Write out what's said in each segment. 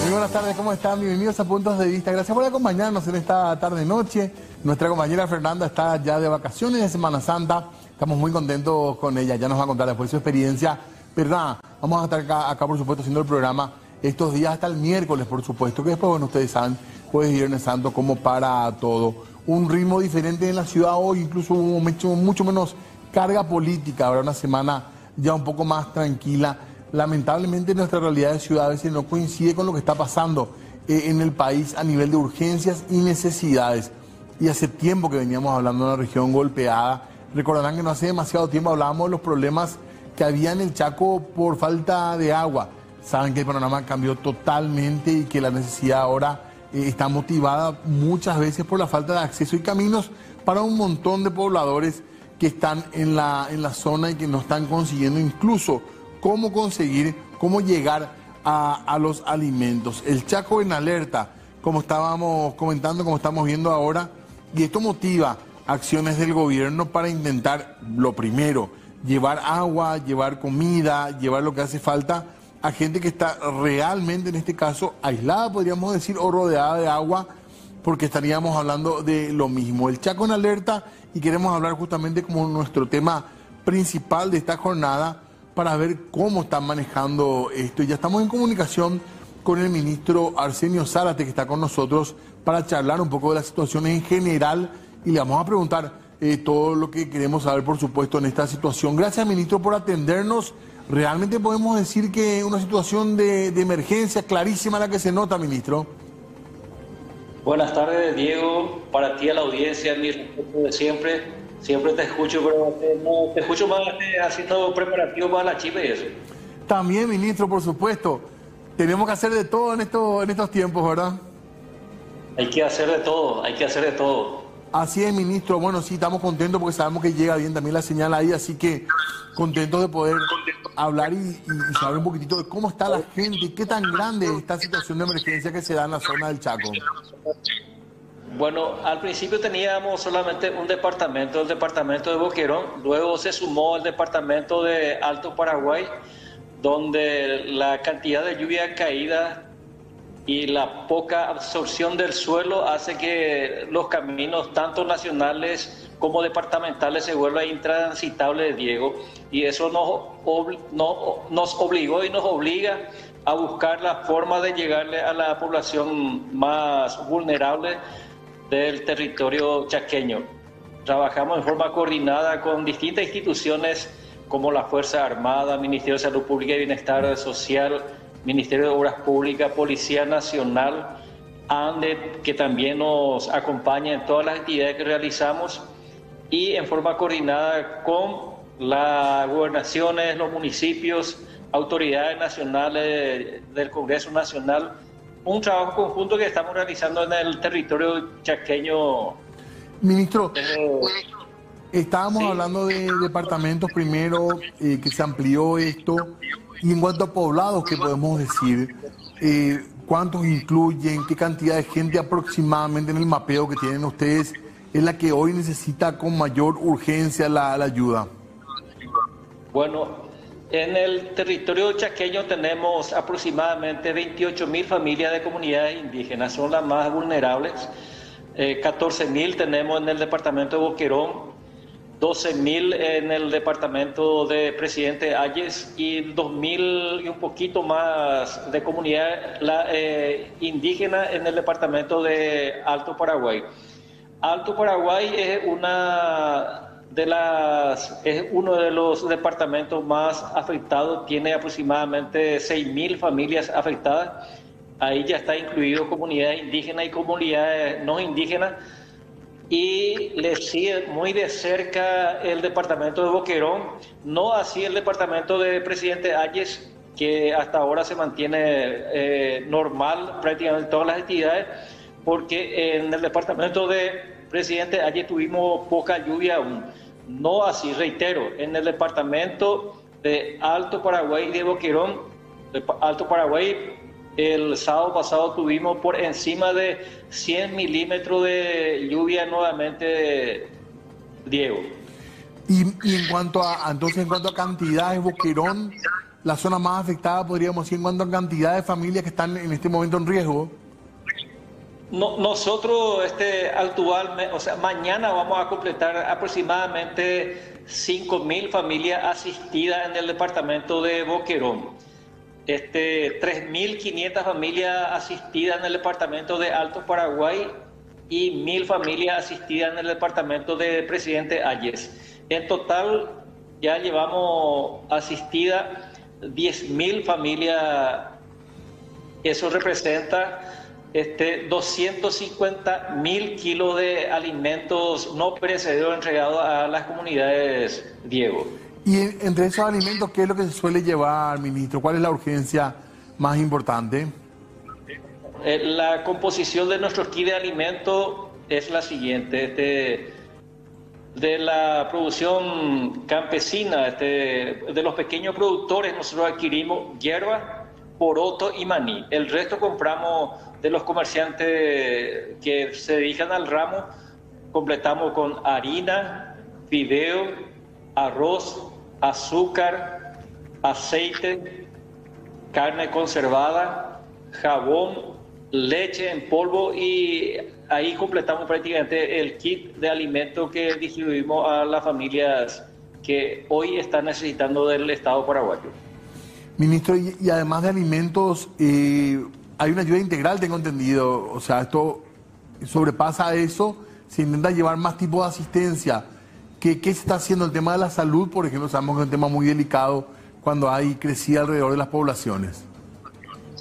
Muy buenas tardes, ¿cómo están? Bienvenidos a Puntos de Vista. Gracias por acompañarnos en esta tarde-noche. Nuestra compañera Fernanda está ya de vacaciones de Semana Santa. Estamos muy contentos con ella. Ya nos va a contar después su experiencia. Pero nada, vamos a estar acá, por supuesto, haciendo el programa estos días hasta el miércoles, por supuesto. Que después, bueno, ustedes saben, jueves y viernes santo, como para todo. Un ritmo diferente en la ciudad hoy, incluso mucho menos carga política. Habrá una semana ya un poco más tranquila. Lamentablemente nuestra realidad de ciudad a veces no coincide con lo que está pasando en el país a nivel de urgencias y necesidades. Y hace tiempo que veníamos hablando de una región golpeada. Recordarán que no hace demasiado tiempo hablábamos de los problemas que había en el Chaco por falta de agua. Saben que el panorama cambió totalmente y que la necesidad ahora está motivada muchas veces por la falta de acceso y caminos para un montón de pobladores que están en la zona y que no están consiguiendo incluso cómo llegar a los alimentos. El Chaco en alerta, como estábamos comentando, como estamos viendo ahora, y esto motiva acciones del gobierno para intentar, lo primero, llevar agua, llevar comida, llevar lo que hace falta a gente que está realmente, en este caso, aislada, podríamos decir, o rodeada de agua, porque estaríamos hablando de lo mismo. El Chaco en alerta, y queremos hablar justamente como nuestro tema principal de esta jornada, para ver cómo están manejando esto. Y ya estamos en comunicación con el ministro Arsenio Zárate, que está con nosotros, para charlar un poco de la situación en general, y le vamos a preguntar todo lo que queremos saber, por supuesto, en esta situación. Gracias, ministro, por atendernos. Realmente podemos decir que una situación de emergencia clarísima la que se nota, ministro. Buenas tardes, Diego. Para ti, a la audiencia, mi respeto de siempre. Siempre te escucho, pero no, te escucho más haciendo preparativo para la chiva y eso. También, ministro, por supuesto. Tenemos que hacer de todo en estos tiempos, ¿verdad? Hay que hacer de todo, hay que hacer de todo. Así es, ministro. Bueno, sí, estamos contentos porque sabemos que llega bien también la señal ahí, así que contentos de poder hablar y saber un poquitito de cómo está la gente, qué tan grande es esta situación de emergencia que se da en la zona del Chaco. Bueno, al principio teníamos solamente un departamento, el departamento de Boquerón, luego se sumó el departamento de Alto Paraguay, donde la cantidad de lluvia caída y la poca absorción del suelo hace que los caminos, tanto nacionales como departamentales, se vuelvan intransitables, Diego, y eso nos obligó y nos obliga a buscar la forma de llegarle a la población más vulnerable del territorio chaqueño. Trabajamos en forma coordinada con distintas instituciones como la Fuerza Armada, Ministerio de Salud Pública y Bienestar Social, Ministerio de Obras Públicas, Policía Nacional, ANDE, que también nos acompaña en todas las actividades que realizamos, y en forma coordinada con las gobernaciones, los municipios, autoridades nacionales del Congreso Nacional. Un trabajo conjunto que estamos realizando en el territorio chaqueño. Ministro, estábamos hablando de departamentos primero, que se amplió esto, y en cuanto a poblados, ¿qué podemos decir? ¿Cuántos incluyen? ¿Qué cantidad de gente aproximadamente en el mapeo que tienen ustedes es la que hoy necesita con mayor urgencia la ayuda? Bueno, en el territorio chaqueño tenemos aproximadamente 28.000 familias de comunidades indígenas, son las más vulnerables. 14.000 tenemos en el departamento de Boquerón, 12.000 en el departamento de Presidente Hayes y 2.000 y un poquito más de comunidad indígena en el departamento de Alto Paraguay. Alto Paraguay es uno de los departamentos más afectados, tiene aproximadamente 6.000 familias afectadas. Ahí ya está incluido comunidades indígenas y comunidades no indígenas, y le sigue muy de cerca el departamento de Boquerón, no así el departamento de Presidente Hayes, que hasta ahora se mantiene normal prácticamente todas las actividades, porque en el departamento de Presidente Hayes tuvimos poca lluvia aún. No así, reitero, en el departamento de Alto Paraguay y de Boquerón, Alto Paraguay, el sábado pasado tuvimos por encima de 100 milímetros de lluvia nuevamente, Diego. Y en cuanto a cantidades, Boquerón la zona más afectada, podríamos decir, en cuanto a cantidad de familias que están en este momento en riesgo? Nosotros actualmente, o sea, mañana vamos a completar aproximadamente 5.000 familias asistidas en el departamento de Boquerón. 3.500 familias asistidas en el departamento de Alto Paraguay y 1.000 familias asistidas en el departamento de Presidente Hayes. En total ya llevamos asistidas 10.000 familias. Eso representa 250.000 kilos de alimentos no perecederos entregados a las comunidades, Diego. Y entre esos alimentos, ¿qué es lo que se suele llevar, ministro? ¿Cuál es la urgencia más importante? La composición de nuestro kit de alimentos es la siguiente. De la producción campesina, de los pequeños productores, nosotros adquirimos hierba, poroto y maní. El resto compramos de los comerciantes que se dedican al ramo. Completamos con harina, fideo, arroz, azúcar, aceite, carne conservada, jabón, leche en polvo, y ahí completamos prácticamente el kit de alimentos que distribuimos a las familias que hoy están necesitando del Estado paraguayo. Ministro, y además de alimentos, hay una ayuda integral, tengo entendido. O sea, esto sobrepasa eso, se intenta llevar más tipo de asistencia. ¿Qué se está haciendo? El tema de la salud, por ejemplo, sabemos que es un tema muy delicado cuando hay crecida alrededor de las poblaciones.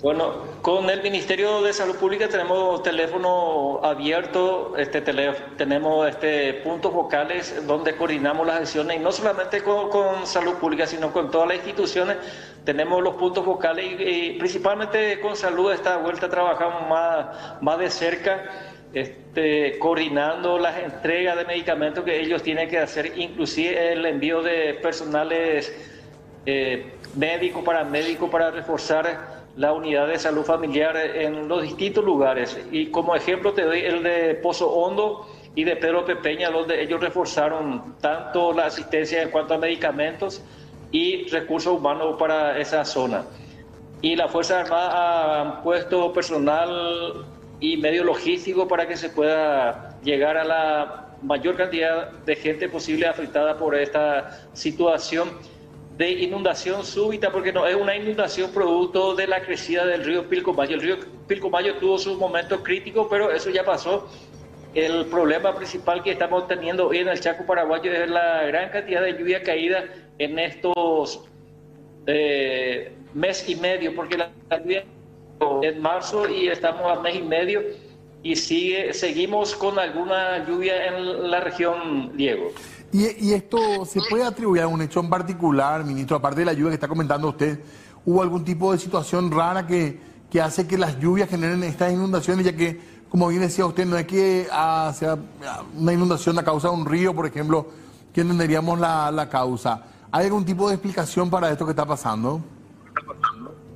Bueno, con el Ministerio de Salud Pública tenemos teléfono abierto, tenemos puntos focales donde coordinamos las acciones, y no solamente con Salud Pública, sino con todas las instituciones. Tenemos los puntos focales y principalmente con salud. Esta vuelta trabajamos más de cerca, coordinando las entregas de medicamentos que ellos tienen que hacer, inclusive el envío de personales médicos, paramédicos, para reforzar la unidad de salud familiar en los distintos lugares. Y como ejemplo te doy el de Pozo Hondo y de Pedro Pepeña, donde ellos reforzaron tanto la asistencia en cuanto a medicamentos y recursos humanos para esa zona. Y la Fuerza Armada han puesto personal y medio logístico para que se pueda llegar a la mayor cantidad de gente posible afectada por esta situación de inundación súbita, porque no es una inundación producto de la crecida del río Pilcomayo. El río Pilcomayo tuvo sus momentos críticos, pero eso ya pasó. El problema principal que estamos teniendo hoy en el Chaco paraguayo es la gran cantidad de lluvia caída en estos mes y medio, porque la lluvia en marzo y estamos a mes y medio y seguimos con alguna lluvia en la región, Diego. ¿Y esto se puede atribuir a un hecho en particular, ministro? Aparte de la lluvia que está comentando usted, ¿hubo algún tipo de situación rara que hace que las lluvias generen estas inundaciones? Ya que, como bien decía usted, no es que sea una inundación a causa de un río, por ejemplo, que entenderíamos la causa. ¿Hay algún tipo de explicación para esto que está pasando?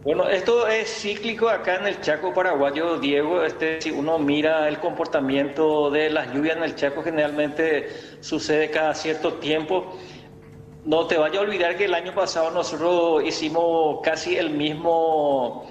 Bueno, esto es cíclico acá en el Chaco paraguayo, Diego. Si uno mira el comportamiento de las lluvias en el Chaco, generalmente sucede cada cierto tiempo. No te vayas a olvidar que el año pasado nosotros hicimos casi el mismo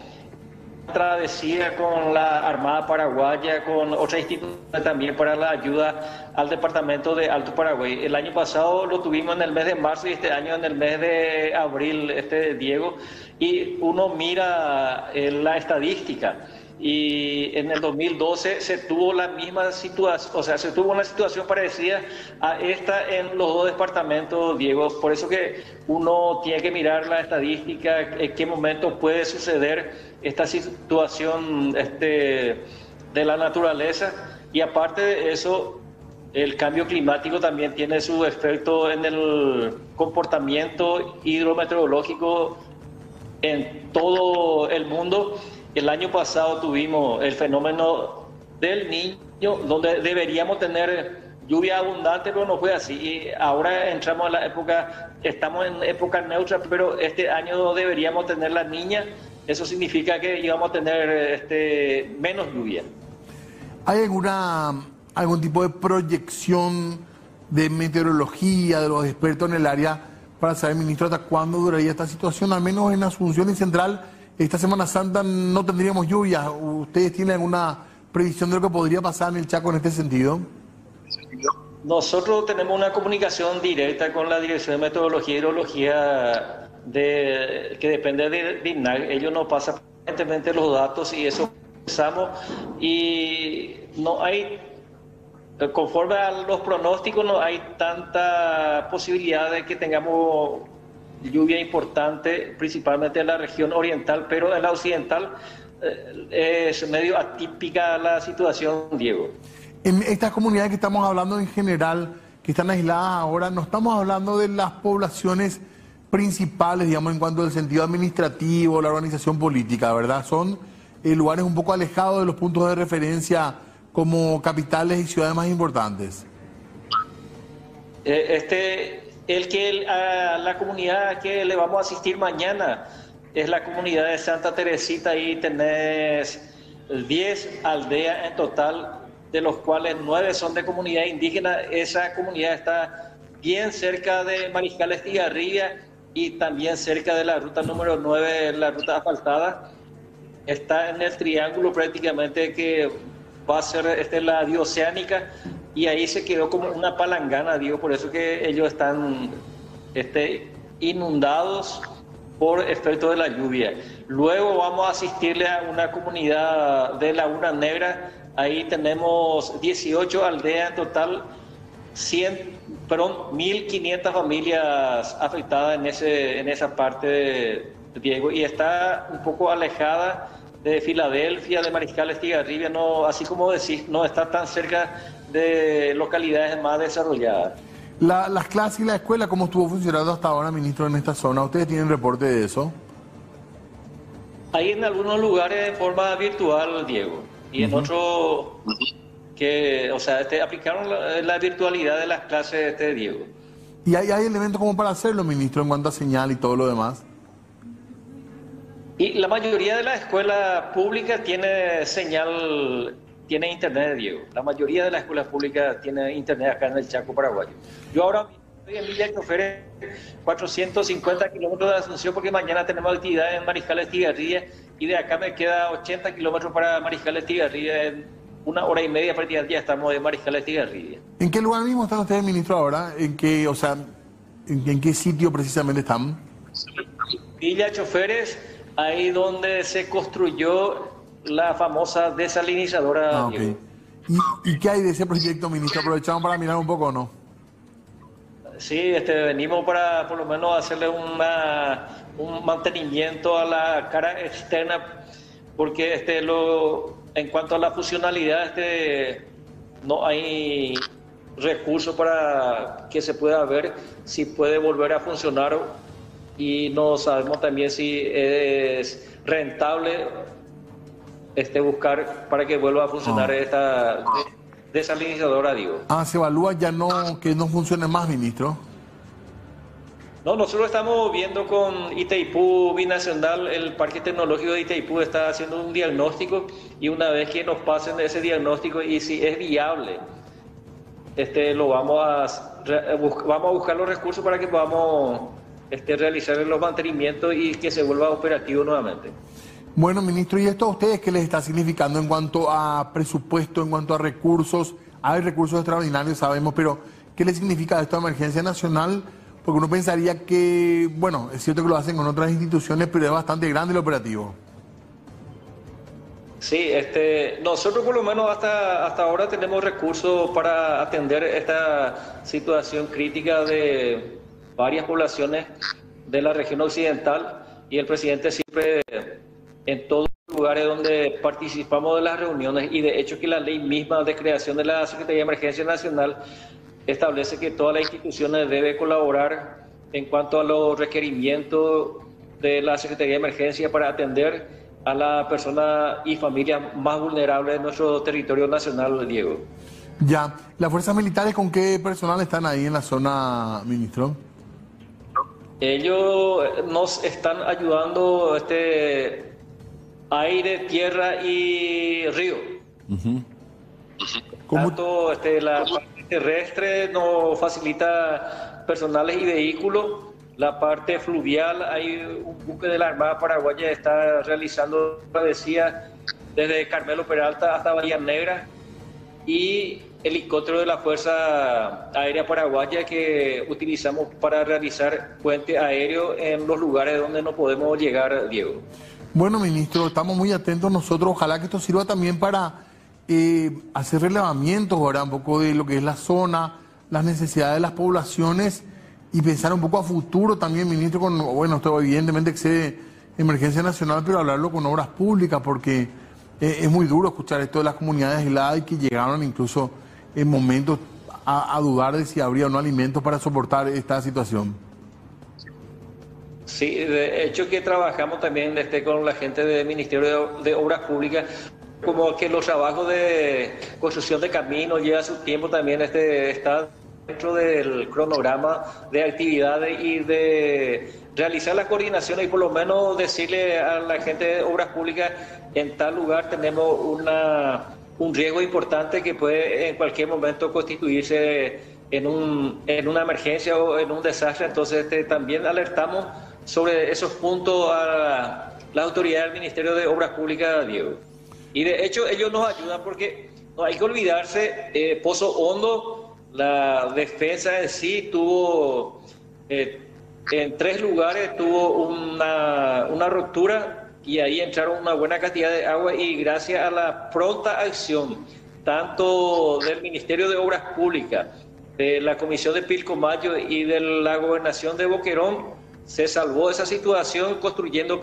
travesía con la Armada Paraguaya, con otras instituciones también para la ayuda al departamento de Alto Paraguay. El año pasado lo tuvimos en el mes de marzo y este año en el mes de abril, Diego, y uno mira la estadística. Y en el 2012 se tuvo la misma situación, o sea, se tuvo una situación parecida a esta en los dos departamentos, Diego. Por eso que uno tiene que mirar la estadística, en qué momento puede suceder esta situación de la naturaleza. Y aparte de eso, el cambio climático también tiene su efecto en el comportamiento hidrometeorológico en todo el mundo. El año pasado tuvimos el fenómeno del Niño, donde deberíamos tener lluvia abundante, pero no fue así. Y ahora entramos a la época, estamos en época neutra, pero este año deberíamos tener la Niña. Eso significa que íbamos a tener menos lluvia. ¿Hay algún tipo de proyección de meteorología de los expertos en el área para saber, ministro, hasta cuándo duraría esta situación. Al menos en Asunción y Central, esta Semana Santa no tendríamos lluvias. ¿Ustedes tienen alguna previsión de lo que podría pasar en el Chaco en este sentido? Nosotros tenemos una comunicación directa con la Dirección de Metodología y Hidrología que depende de DINAG. Ellos nos pasan permanentemente los datos y eso pensamos. Y no hay, conforme a los pronósticos, no hay tanta posibilidad de que tengamos lluvia importante, principalmente en la región oriental, pero en la occidental es medio atípica la situación, Diego. En estas comunidades que estamos hablando en general, que están aisladas ahora, no estamos hablando de las poblaciones principales, digamos, en cuanto al sentido administrativo, la organización política, ¿verdad? Son lugares un poco alejados de los puntos de referencia como capitales y ciudades más importantes. La comunidad que le vamos a asistir mañana es la comunidad de Santa Teresita. Ahí tenés 10 aldeas en total, de los cuales 9 son de comunidad indígena. Esa comunidad está bien cerca de Mariscal Estigarribia y también cerca de la ruta número 9, la ruta asfaltada. Está en el triángulo prácticamente que va a ser la bioceánica, y ahí se quedó como una palangana, digo, por eso que ellos están inundados por efecto de la lluvia. Luego vamos a asistirle a una comunidad de Laguna Negra. Ahí tenemos 18 aldeas en total, 1.500 familias afectadas en esa parte, Diego, y está un poco alejada de Filadelfia, de Mariscal Estigarribia, no, así como decís, no está tan cerca de localidades más desarrolladas. Las clases y la escuela, ¿cómo estuvo funcionando hasta ahora, ministro, en esta zona? ¿Ustedes tienen reporte de eso? Hay en algunos lugares de forma virtual, Diego, y en otros que, aplicaron la virtualidad de las clases, Diego. ¿Y hay elementos como para hacerlo, ministro, en cuanto a señal y todo lo demás? Y la mayoría de las escuelas públicas tiene señal, tiene internet, Diego. La mayoría de las escuelas públicas tiene internet acá en el Chaco paraguayo. Yo ahora estoy en Villa Choferes, 450 kilómetros de Asunción, porque mañana tenemos actividad en Mariscal Estigarribia, y de acá me queda 80 kilómetros para Mariscal Estigarribia. En 1 hora y media prácticamente ya estamos en Mariscal Estigarribia. ¿En qué lugar mismo están ustedes, ministro, ahora? ¿En qué sitio precisamente están? Villa Choferes, ahí donde se construyó la famosa desalinizadora. Okay. ¿Y qué hay de ese proyecto, ministro? ¿Aprovechamos para mirar un poco o no? Sí, venimos para por lo menos hacerle un mantenimiento a la cara externa, porque en cuanto a la funcionalidad, no hay recursos para que se pueda ver si puede volver a funcionar, y no sabemos también si es rentable buscar para que vuelva a funcionar esta desalinizadora, digo. Se evalúa ya que no funcione más, ministro. No, nosotros estamos viendo con Itaipú Binacional, el Parque Tecnológico de Itaipú está haciendo un diagnóstico, y una vez que nos pasen ese diagnóstico y si es viable, vamos a buscar los recursos para que podamos realizar los mantenimientos y que se vuelva operativo nuevamente. Bueno, ministro, ¿y esto a ustedes qué les está significando en cuanto a presupuesto, en cuanto a recursos? Hay recursos extraordinarios, sabemos, pero ¿qué les significa esto a emergencia nacional? Porque uno pensaría que, bueno, es cierto que lo hacen con otras instituciones, pero es bastante grande el operativo. Sí, nosotros por lo menos hasta ahora tenemos recursos para atender esta situación crítica de varias poblaciones de la región occidental, y el presidente siempre, en todos los lugares donde participamos de las reuniones, y de hecho que la ley misma de creación de la Secretaría de Emergencia Nacional establece que todas las instituciones deben colaborar en cuanto a los requerimientos de la Secretaría de Emergencia para atender a las personas y familias más vulnerables de nuestro territorio nacional, Diego. Ya, ¿las fuerzas militares con qué personal están ahí en la zona, ministro? Ellos nos están ayudando aire, tierra y río. Tanto la parte terrestre nos facilita personales y vehículos, La parte fluvial, hay un buque de la Armada Paraguaya que está realizando travesía desde Carmelo Peralta hasta Bahía Negra, y helicóptero de la Fuerza Aérea Paraguaya que utilizamos para realizar puente aéreo en los lugares donde no podemos llegar, Diego. Bueno, ministro, estamos muy atentos nosotros. Ojalá que esto sirva también para hacer relevamientos, ¿verdad? Un poco de lo que es la zona, las necesidades de las poblaciones y pensar un poco a futuro también, ministro, bueno, esto evidentemente excede emergencia nacional, pero hablarlo con obras públicas, porque es muy duro escuchar esto de las comunidades aisladas y que llegaron incluso en momentos a dudar de si habría o no alimentos para soportar esta situación. Sí, de hecho que trabajamos también con la gente del Ministerio de Obras Públicas, como que los trabajos de construcción de caminos lleva su tiempo también, está dentro del cronograma de actividades y de realizar las coordinaciones y por lo menos decirle a la gente de Obras Públicas, en tal lugar tenemos un riesgo importante que puede en cualquier momento constituirse en una emergencia o en un desastre. Entonces también alertamos sobre esos puntos a la autoridad del Ministerio de Obras Públicas, Diego. Y de hecho ellos nos ayudan porque no hay que olvidarse, Pozo Hondo, la defensa en sí tuvo, en 3 lugares tuvo una ruptura y ahí entraron una buena cantidad de agua, y gracias a la pronta acción tanto del Ministerio de Obras Públicas, de la Comisión de Pilcomayo y de la Gobernación de Boquerón, se salvó esa situación construyendo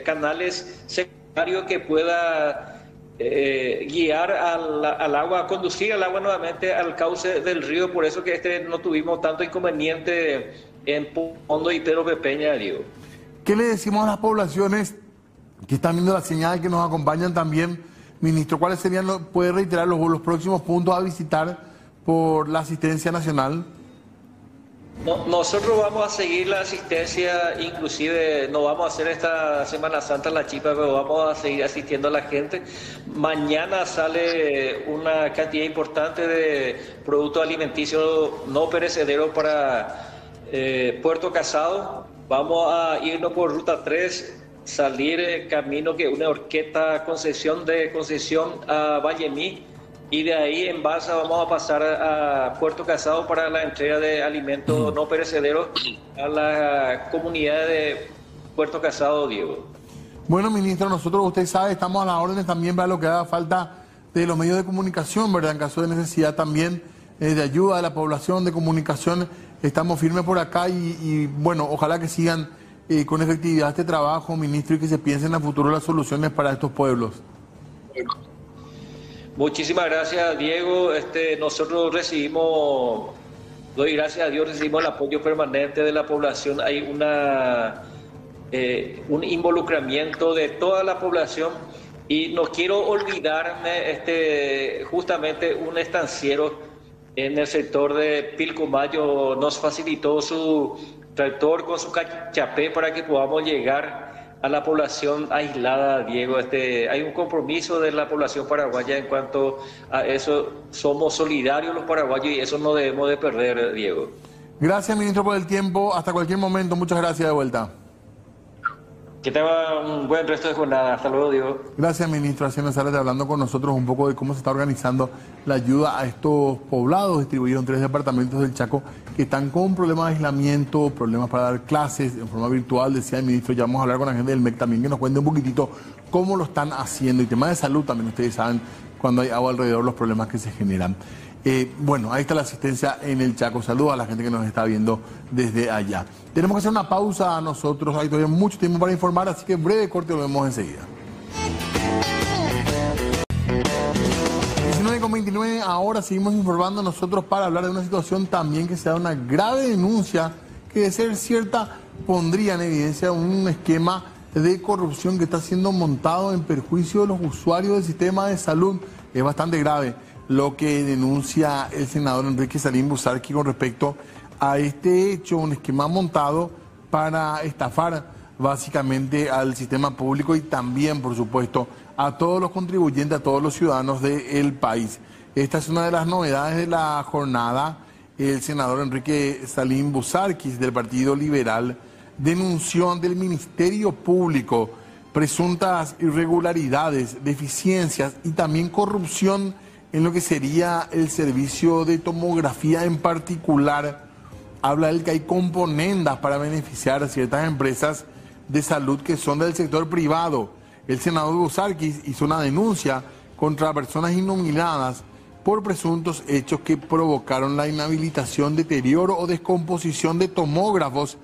canales secundarios que pueda guiar al agua, conducir al agua nuevamente al cauce del río. Por eso que no tuvimos tanto inconveniente en Hondo y Pedro Pepeña, Diego. ¿Qué le decimos a las poblaciones que están viendo la señal, que nos acompañan también, ministro? ¿Cuáles serían, puede reiterar los próximos puntos a visitar por la asistencia nacional? Nosotros vamos a seguir la asistencia, inclusive no vamos a hacer esta Semana Santa la chipa, pero vamos a seguir asistiendo a la gente. Mañana sale una cantidad importante de productos alimenticios no perecederos para Puerto Casado. Vamos a irnos por Ruta 3, salir camino que une Horqueta Concepción a Vallemí, y de ahí en Balsa vamos a pasar a Puerto Casado para la entrega de alimentos no perecederos a la comunidad de Puerto Casado, Diego. Bueno, ministro, nosotros, usted sabe, estamos a las órdenes también para lo que haga falta de los medios de comunicación, ¿verdad? En caso de necesidad también de ayuda de la población, de comunicación, estamos firmes por acá y bueno, ojalá que sigan con efectividad este trabajo, ministro, y que se piensen a futuro las soluciones para estos pueblos. Muchísimas gracias, Diego. Nosotros recibimos, doy gracias a Dios, recibimos el apoyo permanente de la población. Hay un involucramiento de toda la población, y no quiero olvidarme, justamente un estanciero en el sector de Pilcomayo nos facilitó su tractor con su cachapé para que podamos llegar a la población aislada, Diego. Hay un compromiso de la población paraguaya en cuanto a eso. Somos solidarios los paraguayos y eso no debemos de perder, Diego. Gracias, ministro, por el tiempo. Hasta cualquier momento. Muchas gracias de vuelta. Que tenga un buen resto de jornada. Hasta luego, Diego. Gracias, ministro. Haciendo Sárate, hablando con nosotros un poco de cómo se está organizando la ayuda a estos poblados distribuidos en 3 departamentos del Chaco que están con problemas de aislamiento, problemas para dar clases en forma virtual, decía el ministro. Ya vamos a hablar con la gente del MEC también, que nos cuente un poquitito cómo lo están haciendo. Y tema de salud también, ustedes saben, cuando hay agua alrededor, los problemas que se generan. Bueno, ahí está la asistencia en el Chaco. Saludos a la gente que nos está viendo desde allá. Tenemos que hacer una pausa nosotros, hay todavía mucho tiempo para informar, así que breve corte, lo vemos enseguida. 19:29, ahora seguimos informando nosotros para hablar de una situación también que se da una grave denuncia que, de ser cierta, pondría en evidencia un esquema de corrupción que está siendo montado en perjuicio de los usuarios del sistema de salud. Es bastante grave lo que denuncia el senador Enrique Salim Busarqui con respecto a este hecho, un esquema montado para estafar básicamente al sistema público y también, por supuesto, a todos los contribuyentes, a todos los ciudadanos del país. Esta es una de las novedades de la jornada el senador Enrique Salim Busarquis del Partido Liberal denunció ante el Ministerio Público presuntas irregularidades, deficiencias y también corrupción en lo que sería el servicio de tomografía en particular. Habla él que hay componendas para beneficiar a ciertas empresas de salud que son del sector privado. El senador Busarquis hizo una denuncia contra personas innominadas por presuntos hechos que provocaron la inhabilitación, deterioro o descomposición de tomógrafos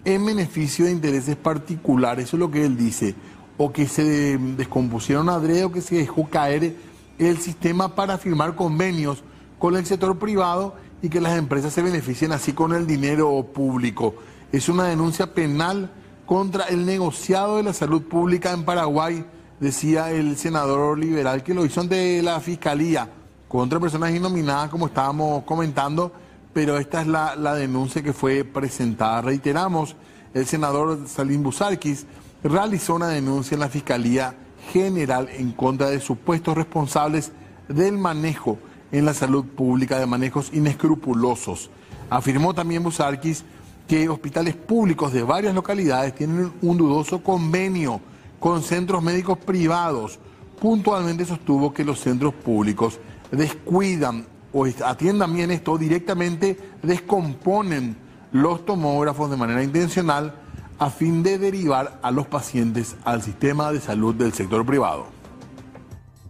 en beneficio de intereses particulares. Eso es lo que él dice. O que se descompusieron adrede o que se dejó caer el sistema para firmar convenios con el sector privado y que las empresas se beneficien así con el dinero público. Es una denuncia penal contra el negociado de la salud pública en Paraguay, decía el senador liberal, que lo hizo ante la Fiscalía contra personas innominadas, como estábamos comentando, pero esta es la denuncia que fue presentada. Reiteramos, el senador Salim Busarquis realizó una denuncia en la Fiscalía General en contra de supuestos responsables del manejo en la salud pública, de manejos inescrupulosos. Afirmó también Busarquis que hospitales públicos de varias localidades tienen un dudoso convenio con centros médicos privados. Puntualmente sostuvo que los centros públicos descuidan o atiendan bien esto, directamente descomponen los tomógrafos de manera intencional a fin de derivar a los pacientes al sistema de salud del sector privado.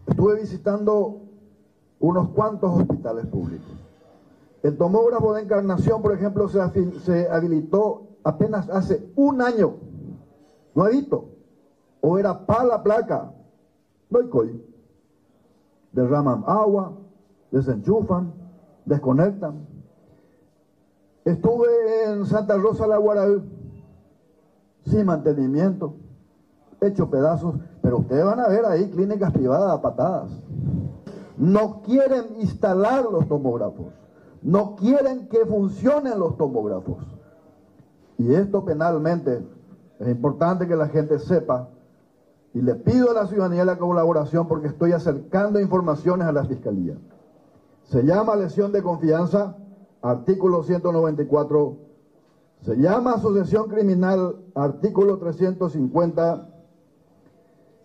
Estuve visitando unos cuantos hospitales públicos. El tomógrafo de Encarnación, por ejemplo, se habilitó apenas hace un año. Nuevito. O era para la placa. No hay coy. Derraman agua, desenchufan, desconectan. Estuve en Santa Rosa la Guaraú, sin mantenimiento, hecho pedazos, pero ustedes van a ver ahí clínicas privadas a patadas. No quieren instalar los tomógrafos, no quieren que funcionen los tomógrafos. Y esto penalmente es importante que la gente sepa, y le pido a la ciudadanía la colaboración porque estoy acercando informaciones a la Fiscalía. Se llama lesión de confianza, artículo 194, se llama asociación criminal, artículo 350,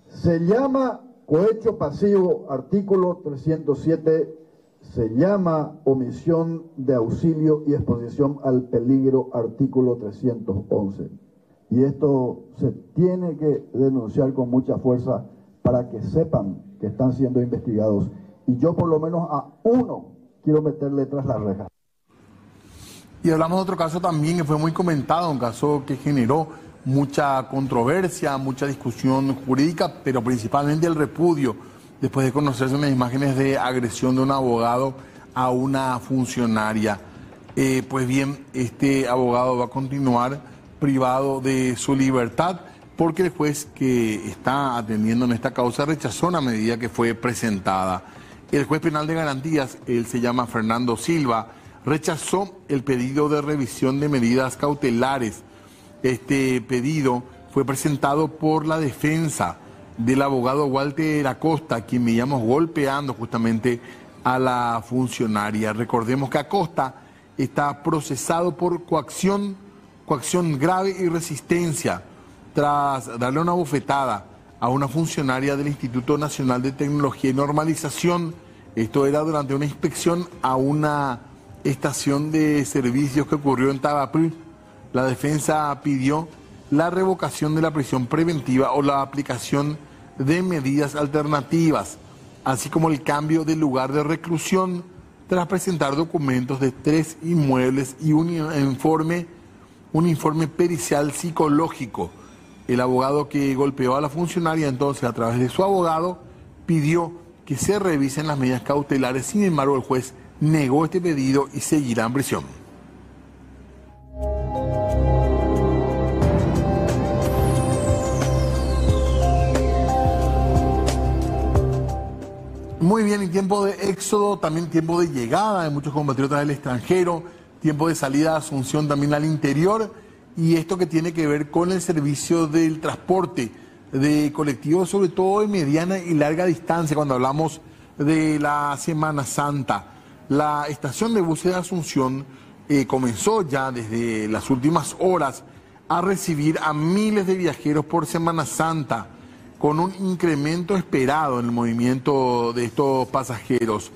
se llama cohecho pasivo, artículo 307, se llama omisión de auxilio y exposición al peligro, artículo 311. Y esto se tiene que denunciar con mucha fuerza para que sepan que están siendo investigados. Y yo por lo menos a uno quiero meterle tras la reja. Y hablamos de otro caso también que fue muy comentado, un caso que generó mucha controversia, mucha discusión jurídica, pero principalmente el repudio, después de conocerse unas imágenes de agresión de un abogado a una funcionaria. Pues bien, este abogado va a continuar privado de su libertad porque el juez que está atendiendo en esta causa rechazó una medida que fue presentada. El juez penal de garantías, él se llama Fernando Silva, rechazó el pedido de revisión de medidas cautelares. Este pedido fue presentado por la defensa del abogado Walter Acosta, quien veíamos golpeando justamente a la funcionaria. Recordemos que Acosta está procesado por coacción grave y resistencia tras darle una bofetada a una funcionaria del Instituto Nacional de Tecnología y Normalización. Esto era durante una inspección a una estación de servicios que ocurrió en Tavapil. La defensa pidió la revocación de la prisión preventiva o la aplicación de medidas alternativas, así como el cambio de lugar de reclusión tras presentar documentos de 3 inmuebles y un informe pericial psicológico. El abogado que golpeó a la funcionaria entonces a través de su abogado pidió que se revisen las medidas cautelares. Sin embargo, el juez negó este pedido y seguirá en prisión. Muy bien, en tiempo de éxodo, también tiempo de llegada de muchos compatriotas del extranjero, tiempo de salida de Asunción también al interior, y esto que tiene que ver con el servicio del transporte de colectivos, sobre todo de mediana y larga distancia, cuando hablamos de la Semana Santa. La estación de buses de Asunción comenzó ya desde las últimas horas a recibir a miles de viajeros por Semana Santa, con un incremento esperado en el movimiento de estos pasajeros.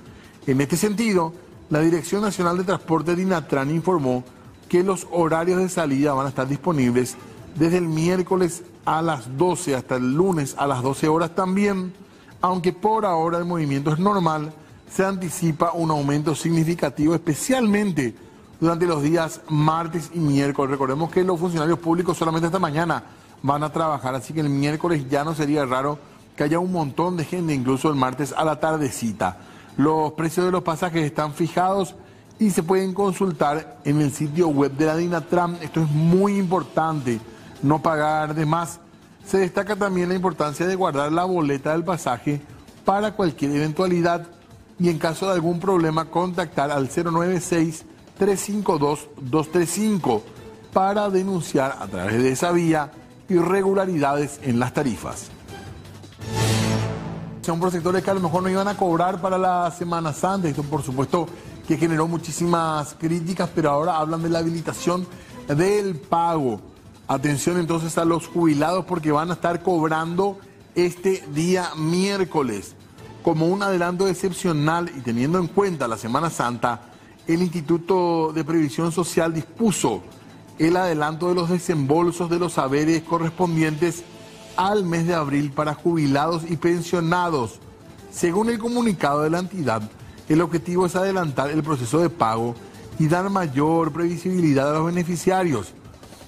En este sentido, la Dirección Nacional de Transporte DINATRAN informó que los horarios de salida van a estar disponibles desde el miércoles a las 12 hasta el lunes a las 12 horas también, aunque por ahora el movimiento es normal. Se anticipa un aumento significativo, especialmente durante los días martes y miércoles. Recordemos que los funcionarios públicos solamente esta mañana van a trabajar, así que el miércoles ya no sería raro que haya un montón de gente, incluso el martes a la tardecita. Los precios de los pasajes están fijados y se pueden consultar en el sitio web de la DINATRAN. Esto es muy importante, no pagar de más. Se destaca también la importancia de guardar la boleta del pasaje para cualquier eventualidad y en caso de algún problema contactar al 096-352-235 para denunciar a través de esa vía irregularidades en las tarifas. Son por sectores que a lo mejor no iban a cobrar para la Semana Santa. Esto por supuesto que generó muchísimas críticas, pero ahora hablan de la habilitación del pago. Atención entonces a los jubilados porque van a estar cobrando este día miércoles. Como un adelanto excepcional y teniendo en cuenta la Semana Santa, el Instituto de Previsión Social dispuso el adelanto de los desembolsos de los haberes correspondientes al mes de abril para jubilados y pensionados. Según el comunicado de la entidad, el objetivo es adelantar el proceso de pago y dar mayor previsibilidad a los beneficiarios.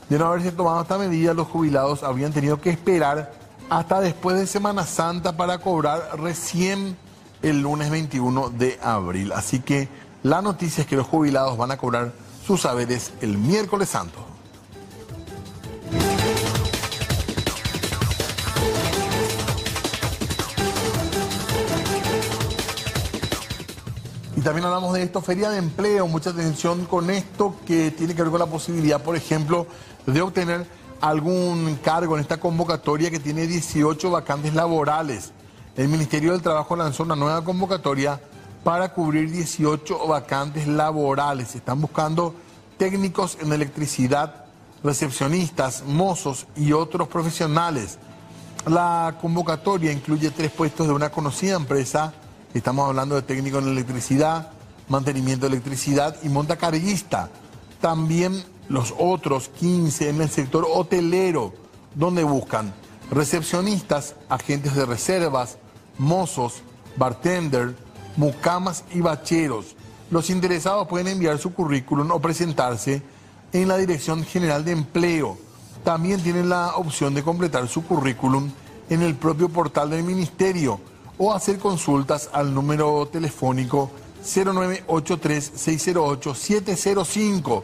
De no haberse tomado esta medida, los jubilados habrían tenido que esperar hasta después de Semana Santa para cobrar recién el lunes 21 de abril. Así que la noticia es que los jubilados van a cobrar sus haberes el miércoles santo. Y también hablamos de esto, feria de empleo, mucha atención con esto que tiene que ver con la posibilidad, por ejemplo, de obtener algún cargo en esta convocatoria que tiene 18 vacantes laborales. El Ministerio del Trabajo lanzó una nueva convocatoria para cubrir 18 vacantes laborales. Están buscando técnicos en electricidad, recepcionistas, mozos y otros profesionales. La convocatoria incluye 3 puestos de una conocida empresa. Estamos hablando de técnico en electricidad, mantenimiento de electricidad y montacarguista. También los otros 15 en el sector hotelero, donde buscan recepcionistas, agentes de reservas, mozos, bartender, mucamas y bacheros. Los interesados pueden enviar su currículum o presentarse en la Dirección General de Empleo. También tienen la opción de completar su currículum en el propio portal del Ministerio o hacer consultas al número telefónico 0983-608-705.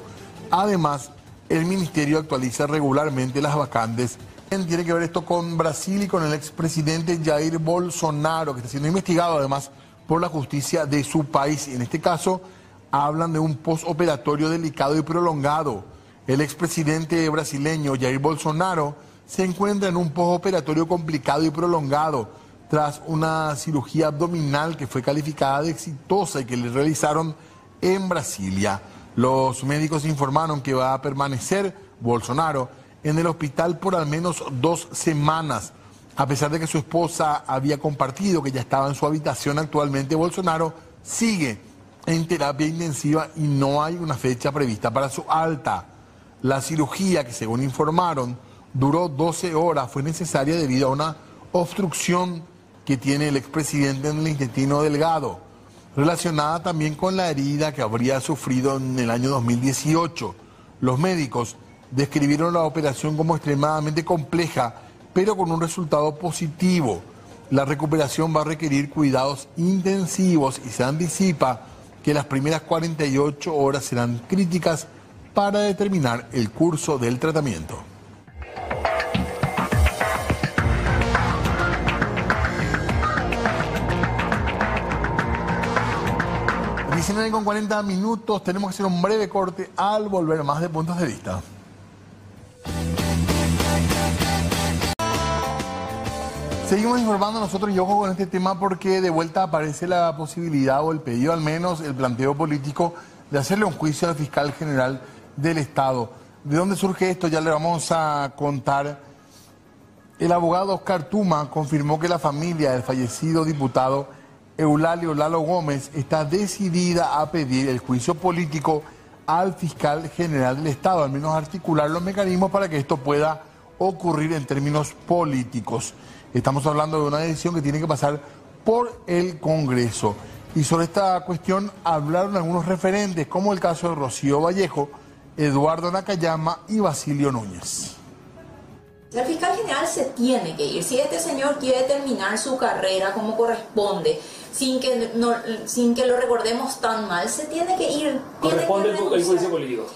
Además, el Ministerio actualiza regularmente las vacantes. Tiene que ver esto con Brasil y con el expresidente Jair Bolsonaro, que está siendo investigado además por la justicia de su país. En este caso, hablan de un postoperatorio delicado y prolongado. El expresidente brasileño Jair Bolsonaro se encuentra en un postoperatorio complicado y prolongado tras una cirugía abdominal que fue calificada de exitosa y que le realizaron en Brasilia. Los médicos informaron que va a permanecer Bolsonaro en el hospital por al menos 2 semanas. A pesar de que su esposa había compartido que ya estaba en su habitación, actualmente Bolsonaro sigue en terapia intensiva y no hay una fecha prevista para su alta. La cirugía, que según informaron, duró 12 horas, fue necesaria debido a una obstrucción que tiene el expresidente en el intestino delgado, relacionada también con la herida que habría sufrido en el año 2018. Los médicos describieron la operación como extremadamente compleja, pero con un resultado positivo. La recuperación va a requerir cuidados intensivos y se anticipa que las primeras 48 horas serán críticas para determinar el curso del tratamiento. 19:40, tenemos que hacer un breve corte. Al volver, más de Puntos de Vista. Seguimos informando nosotros y ojo con este tema porque de vuelta aparece la posibilidad o el pedido, al menos el planteo político, de hacerle un juicio al fiscal general del Estado. ¿De dónde surge esto? Ya le vamos a contar. El abogado Oscar Tuma confirmó que la familia del fallecido diputado Eulalio Lalo Gómez está decidida a pedir el juicio político al fiscal general del Estado, al menos articular los mecanismos para que esto pueda ocurrir en términos políticos. Estamos hablando de una decisión que tiene que pasar por el Congreso. Y sobre esta cuestión hablaron algunos referentes, como el caso de Rocío Vallejo, Eduardo Nakayama y Basilio Núñez. El fiscal general se tiene que ir. Si este señor quiere terminar su carrera como corresponde, sin que lo recordemos tan mal, se tiene que ir. Corresponde el juicio político.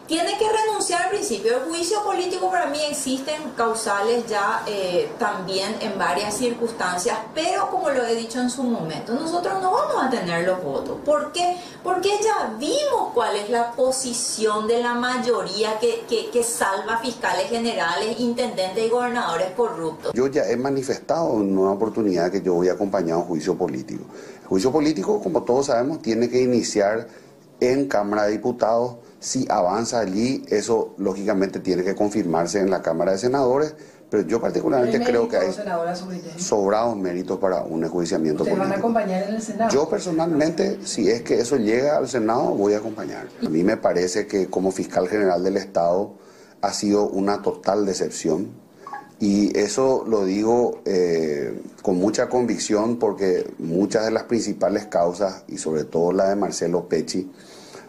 Tiene que renunciar al principio. El juicio político para mí existen causales ya también en varias circunstancias, pero como lo he dicho en su momento, nosotros no vamos a tener los votos. ¿Por qué? Porque ya vimos cuál es la posición de la mayoría que salva fiscales generales, intendentes y gobernadores corruptos. Yo ya he manifestado en una oportunidad que yo voy acompañado a un juicio político. El juicio político, como todos sabemos, tiene que iniciar en Cámara de Diputados. Si avanza allí, eso lógicamente tiene que confirmarse en la Cámara de Senadores, pero yo particularmente creo que hay sobrados méritos para un enjuiciamiento político. ¿Ustedes van a acompañar en el Senado? Yo personalmente, si es que eso llega al Senado, voy a acompañar. A mí me parece que como fiscal general del Estado ha sido una total decepción, y eso lo digo con mucha convicción porque muchas de las principales causas, y sobre todo la de Marcelo Pecci,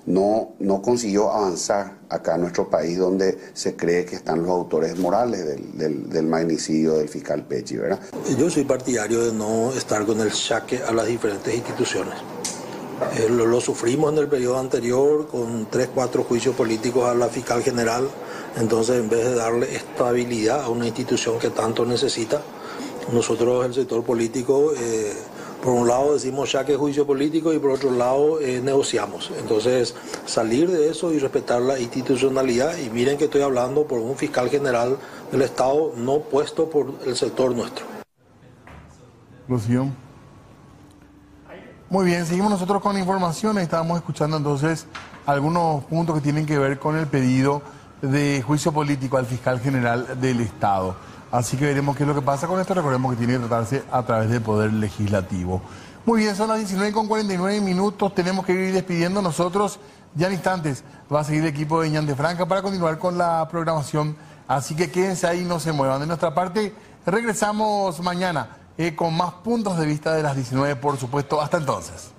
no consiguió avanzar acá en nuestro país, donde se cree que están los autores morales del magnicidio del fiscal Pecci, ¿verdad? Yo soy partidario de no estar con el saque a las diferentes instituciones. Lo sufrimos en el periodo anterior con 3, 4 juicios políticos a la fiscal general. Entonces, en vez de darle estabilidad a una institución que tanto necesita, nosotros, el sector político, por un lado decimos ya que es juicio político y por otro lado negociamos. Entonces, salir de eso y respetar la institucionalidad. Y miren que estoy hablando por un fiscal general del Estado no puesto por el sector nuestro. Rocío. Muy bien, seguimos nosotros con información. Estábamos escuchando entonces algunos puntos que tienen que ver con el pedido de juicio político al fiscal general del Estado. Así que veremos qué es lo que pasa con esto. Recordemos que tiene que tratarse a través del Poder Legislativo. Muy bien, son las 19:49. Tenemos que ir despidiendo nosotros. Ya en instantes va a seguir el equipo de Ñan de Franca para continuar con la programación. Así que quédense ahí, no se muevan. De nuestra parte, regresamos mañana con más puntos de vista de las 19, por supuesto. Hasta entonces.